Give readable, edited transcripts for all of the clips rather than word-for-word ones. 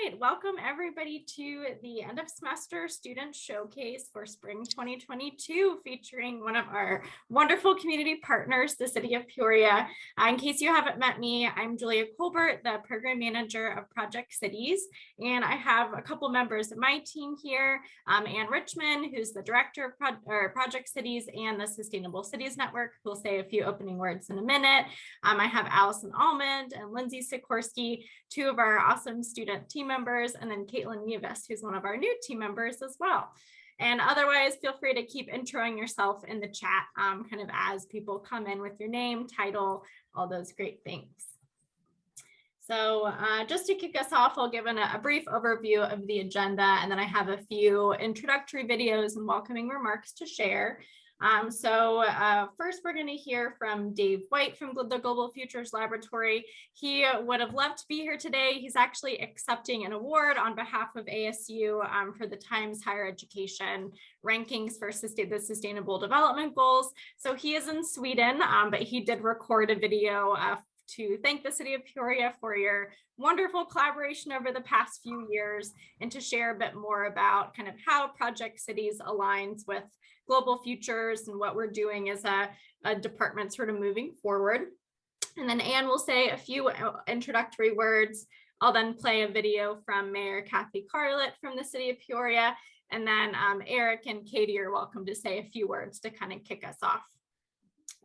right, welcome everybody to the end of semester student showcase for spring 2022, featuring one of our wonderful community partners, the city of Peoria. In case you haven't met me, I'm Julia Colbert, the program manager of Project Cities, and I have a couple members of my team here, Ann Richmond, who's the director of Project Cities and the Sustainable Cities Network, who will say a few opening words in a minute. I have Allison Almond and Lindsay Sikorsky, two of our awesome student team members, and then Caitlin Neves, who's one of our new team members as well. And otherwise, feel free to keep introing yourself in the chat kind of as people come in with your name, title, all those great things. So just to kick us off, I'll give a brief overview of the agenda, and then I have a few introductory videos and welcoming remarks to share. First, we're going to hear from Dave White from the Global Futures Laboratory. He would have loved to be here today. He's actually accepting an award on behalf of ASU for the Times Higher Education rankings for the Sustainable Development Goals. So he is in Sweden, but he did record a video to thank the city of Peoria for your wonderful collaboration over the past few years, and to share a bit more about kind of how Project Cities aligns with Global Futures and what we're doing as a department sort of moving forward. And then Ann will say a few introductory words. I'll then play a video from Mayor Cathy Carlitt from the city of Peoria. And then Eric and Katie are welcome to say a few words to kind of kick us off.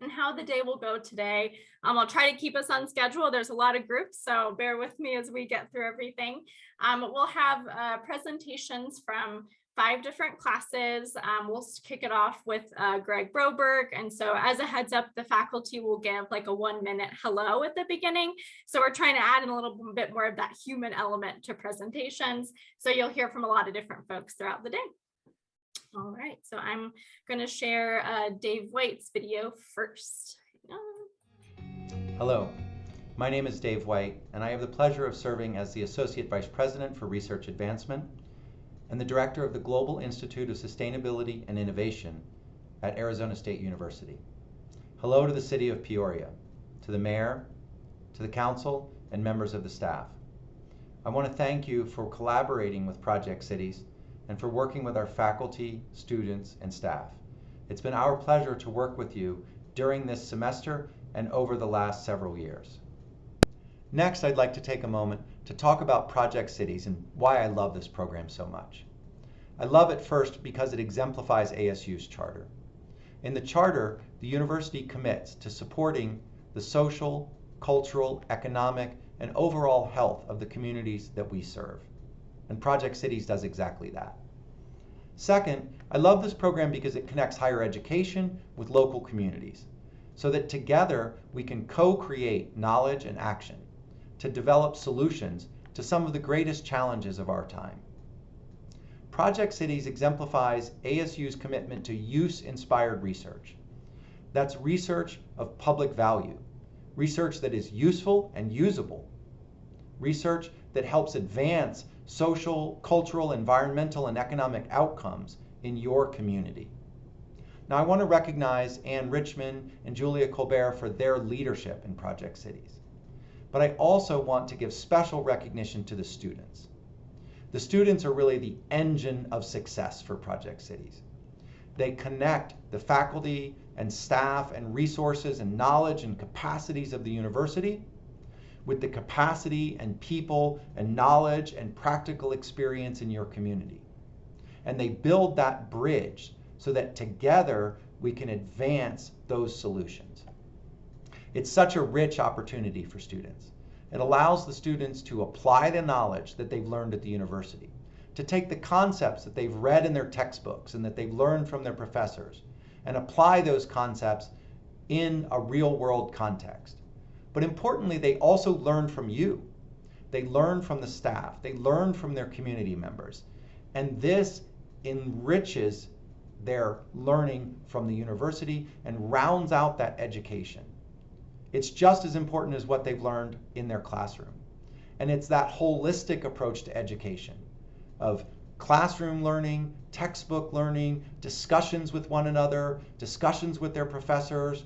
And how the day will go today. I'll try to keep us on schedule. There's a lot of groups, so bear with me as we get through everything. We'll have presentations from 5 different classes. We'll kick it off with Greg Broberg. And so as a heads up, the faculty will give like a 1-minute hello at the beginning. So we're trying to add in a little bit more of that human element to presentations. So you'll hear from a lot of different folks throughout the day. All right, so I'm going to share Dave White's video first. Hello, my name is Dave White, and I have the pleasure of serving as the Associate Vice President for Research Advancement and the Director of the Global Institute of Sustainability and Innovation at Arizona State University. Hello to the city of Peoria, to the mayor, to the council, and members of the staff. I want to thank you for collaborating with Project Cities and for working with our faculty, students, and staff. It's been our pleasure to work with you during this semester and over the last several years. Next, I'd like to take a moment to talk about Project Cities and why I love this program so much. I love it first because it exemplifies ASU's charter. In the charter, the university commits to supporting the social, cultural, economic, and overall health of the communities that we serve. And Project Cities does exactly that. Second, I love this program because it connects higher education with local communities, so that together we can co-create knowledge and action to develop solutions to some of the greatest challenges of our time. Project Cities exemplifies ASU's commitment to use-inspired research. That's research of public value, research that is useful and usable, research that helps advance social, cultural, environmental, and economic outcomes in your community. Now, I want to recognize Ann Richmond and Julia Colbert for their leadership in Project Cities. But I also want to give special recognition to the students. The students are really the engine of success for Project Cities. They connect the faculty and staff and resources and knowledge and capacities of the university with the capacity and people and knowledge and practical experience in your community. And they build that bridge so that together we can advance those solutions. It's such a rich opportunity for students. It allows the students to apply the knowledge that they've learned at the university, to take the concepts that they've read in their textbooks and that they've learned from their professors, and apply those concepts in a real-world context. But importantly, they also learn from you. They learn from the staff. They learn from their community members. And this enriches their learning from the university and rounds out that education. It's just as important as what they've learned in their classroom. And it's that holistic approach to education of classroom learning, textbook learning, discussions with one another, discussions with their professors,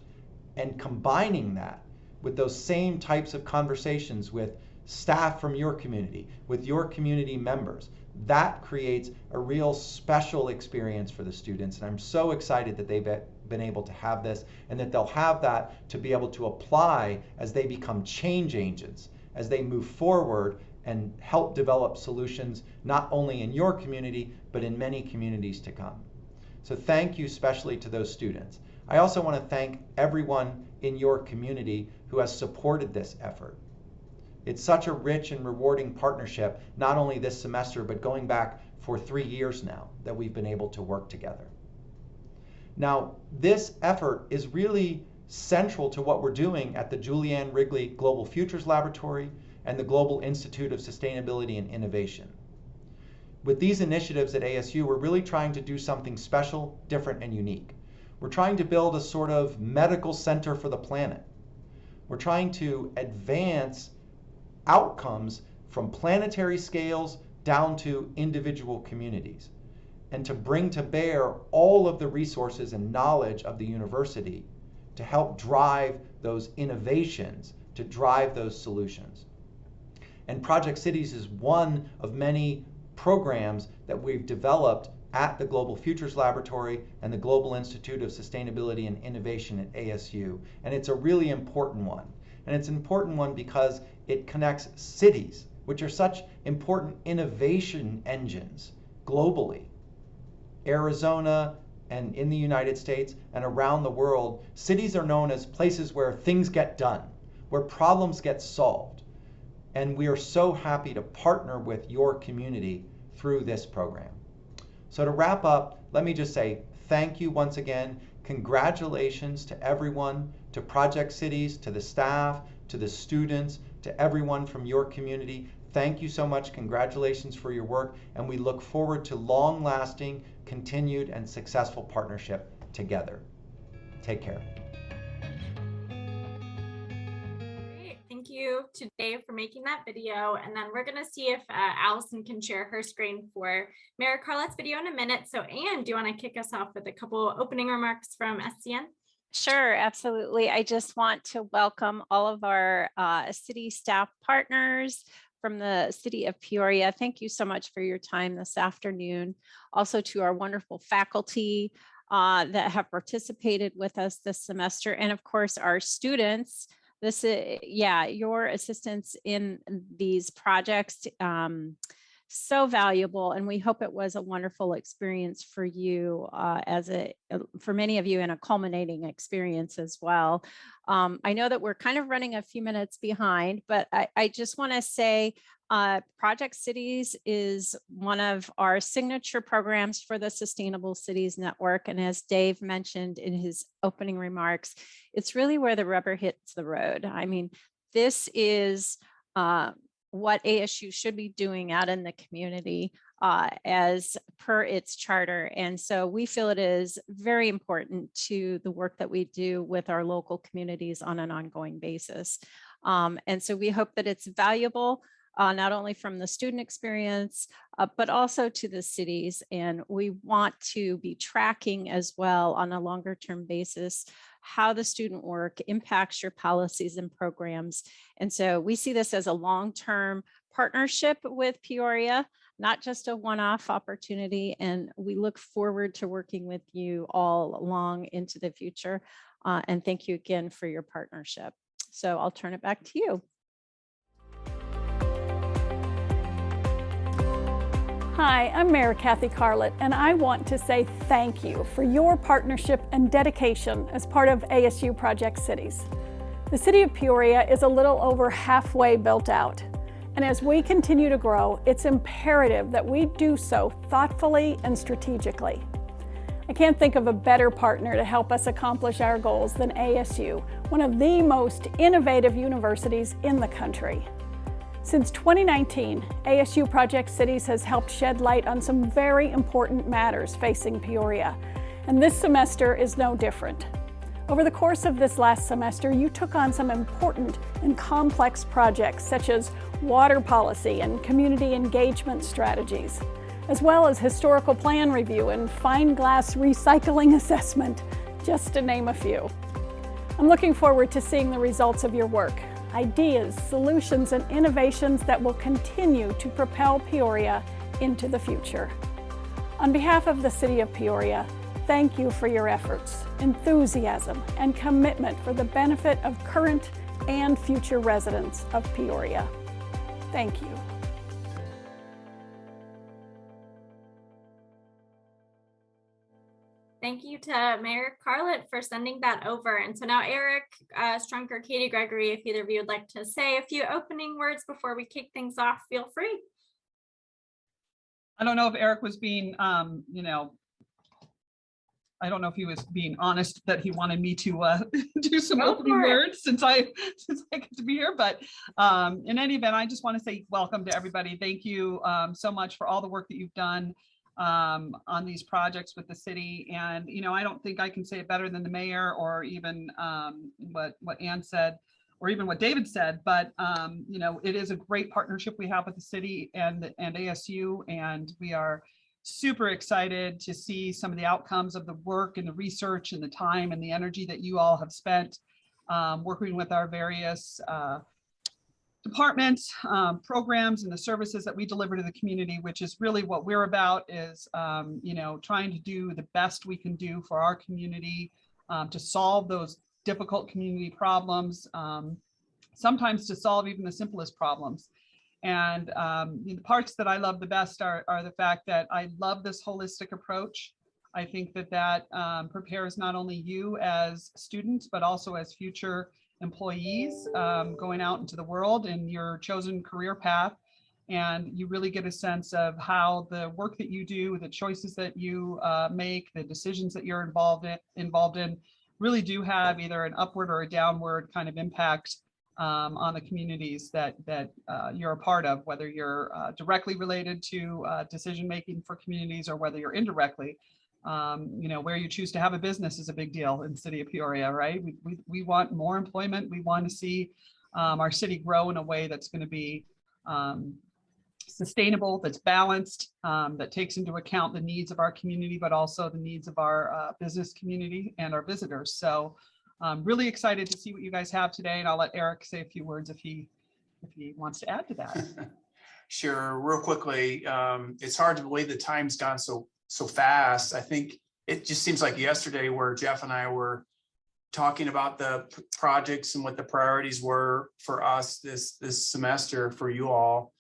and combining that with those same types of conversations with staff from your community, with your community members. That creates a real special experience for the students, and I'm so excited that they've been able to have this, and that they'll have that to be able to apply as they become change agents, as they move forward and help develop solutions not only in your community, but in many communities to come. So thank you especially to those students. I also want to thank everyone in your community who has supported this effort. It's such a rich and rewarding partnership, not only this semester, but going back for 3 years now that we've been able to work together. Now, this effort is really central to what we're doing at the Julianne Wrigley Global Futures Laboratory and the Global Institute of Sustainability and Innovation. With these initiatives at ASU, we're really trying to do something special, different, and unique. We're trying to build a sort of medical center for the planet. We're trying to advance outcomes from planetary scales down to individual communities, and to bring to bear all of the resources and knowledge of the university to help drive those innovations, to drive those solutions. And Project Cities is one of many programs that we've developed at the Global Futures Laboratory and the Global Institute of Sustainability and Innovation at ASU. And it's a really important one. And it's an important one because it connects cities, which are such important innovation engines globally. Arizona and in the United States and around the world, cities are known as places where things get done, where problems get solved. And we are so happy to partner with your community through this program. So to wrap up, let me just say thank you once again. Congratulations to everyone, to Project Cities, to the staff, to the students, to everyone from your community. Thank you so much. Congratulations for your work, and we look forward to long-lasting, continued, and successful partnership together. Take care. Great. Thank you to Dave for making that video. And then we're going to see if Allison can share her screen for Mayor Carlitt's video in a minute. So Anne, do you want to kick us off with a couple opening remarks from SCN? Sure, absolutely. I just want to welcome all of our city staff partners from the city of Peoria. Thank you so much for your time this afternoon. Also to our wonderful faculty that have participated with us this semester. And of course, our students. This is, your assistance in these projects, so valuable, and we hope it was a wonderful experience for you, for many of you, and a culminating experience as well. I know that we're kind of running a few minutes behind, but I just want to say Project Cities is one of our signature programs for the Sustainable Cities Network. And as Dave mentioned in his opening remarks, it's really where the rubber hits the road. I mean, this is what ASU should be doing out in the community as per its charter. And so we feel it is very important to the work that we do with our local communities on an ongoing basis. And so we hope that it's valuable, not only from the student experience, but also to the cities. And we want to be tracking as well on a longer term basis how the student work impacts your policies and programs. And so we see this as a long-term partnership with Peoria, not just a one-off opportunity. And we look forward to working with you all along into the future. And thank you again for your partnership. So I'll turn it back to you. Hi, I'm Mayor Cathy Carlitt, and I want to say thank you for your partnership and dedication as part of ASU Project Cities. The city of Peoria is a little over halfway built out, and as we continue to grow, it's imperative that we do so thoughtfully and strategically. I can't think of a better partner to help us accomplish our goals than ASU, one of the most innovative universities in the country. Since 2019, ASU Project Cities has helped shed light on some very important matters facing Peoria, and this semester is no different. Over the course of this last semester, you took on some important and complex projects such as water policy and community engagement strategies, as well as historical plan review and fine glass recycling assessment, just to name a few. I'm looking forward to seeing the results of your work. ideas, solutions, and innovations that will continue to propel Peoria into the future. On behalf of the City of Peoria, thank you for your efforts, enthusiasm, and commitment for the benefit of current and future residents of Peoria. Thank you. Thank you to Mayor Carlitt for sending that over. And so now Eric Strunker, Katie Gregory, if either of you would like to say a few opening words before we kick things off, feel free. I don't know if Eric was being, I don't know if he was being honest that he wanted me to do some opening words since I get to be here. But in any event, I just want to say welcome to everybody. Thank you so much for all the work that you've done on these projects with the city. And, I don't think I can say it better than the mayor or even what Ann said, or even what David said, but it is a great partnership we have with the city and ASU, and we are super excited to see some of the outcomes of the work and the research and the time and the energy that you all have spent working with our various departments, programs, and the services that we deliver to the community, which is really what we're about, is trying to do the best we can do for our community to solve those difficult community problems, sometimes to solve even the simplest problems. And the parts that I love the best are the fact that I love this holistic approach. I think that prepares not only you as students, but also as future employees going out into the world in your chosen career path. And you really get a sense of how the work that you do, the choices that you make, the decisions that you're involved in really do have either an upward or a downward kind of impact on the communities that you're a part of, whether you're directly related to decision making for communities or whether you're indirectly. Where you choose to have a business is a big deal in the city of Peoria, right? We want more employment. We want to see our city grow in a way that's going to be sustainable, that's balanced, that takes into account the needs of our community, but also the needs of our business community and our visitors. So I'm really excited to see what you guys have today, and I'll let Eric say a few words if he wants to add to that. Sure, real quickly, it's hard to believe the time's gone so fast. I think it just seems like yesterday where Jeff and I were talking about the projects and what the priorities were for us this semester for you all.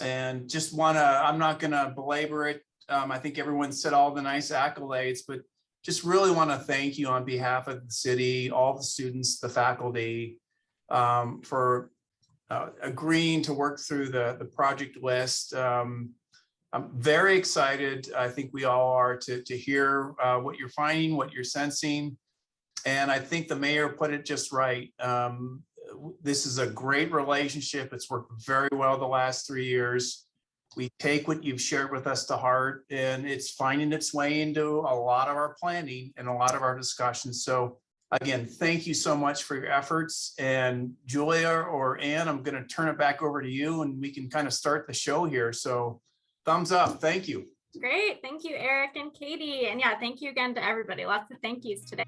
And just I'm not gonna belabor it. I think everyone said all the nice accolades, but just really want to thank you on behalf of the city, all the students, the faculty, for agreeing to work through the project list. I'm very excited. I think we all are to hear what you're finding, what you're sensing. And I think the mayor put it just right. This is a great relationship. It's worked very well the last 3 years. We take what you've shared with us to heart, and it's finding its way into a lot of our planning and a lot of our discussions. So again, thank you so much for your efforts. And Julia or Ann, I'm going to turn it back over to you and we can kind of start the show here. So thumbs up. Thank you. Great. Thank you, Eric and Katie. And yeah, thank you again to everybody. Lots of thank yous today.